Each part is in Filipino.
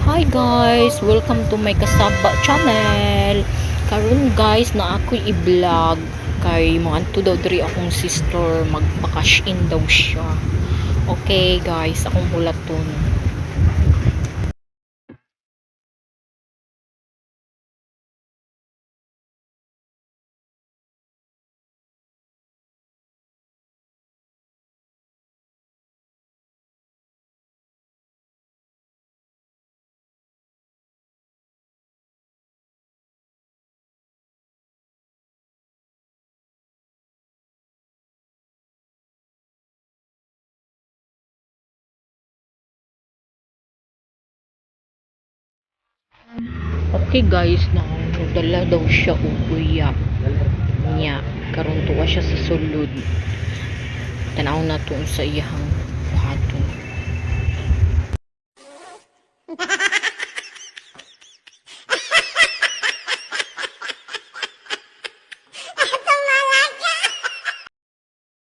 Hi guys! Welcome to my Kasaba channel. Karon guys na ako'y i-vlog kay mo anto daw diri akong sister, magpa-cash in daw siya. Okay guys, akong hulaton. Okay guys, na nagdala daw siya og uyap niya. Karon tuwa siya sa sulod. Tanaw na to sa iyang buhaton.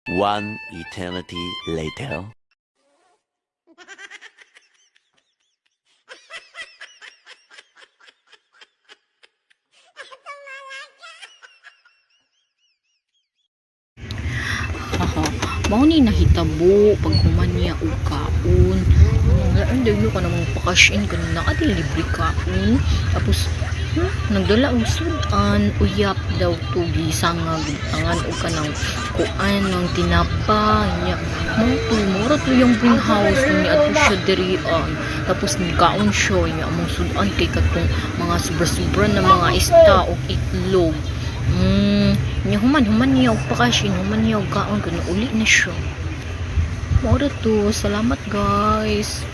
One eternity later. Haha, mao ni nahitabo pag human niya og kaon. Ang dayo ka namang pa-cash in kanina adi libre kaon. Tapos nagdala og sudan, uyap daw to gisangag angan og kanang kuan ng tinapa niya. Mura to yung greenhouse ni ato siya diri tapos nagkaon siya niya among sudan kay katong mga sobra-sobra na mga isda og itlog. Nya human niya og pakashin, human niya og kaon kuno uli na siya. Mura to, salamat guys.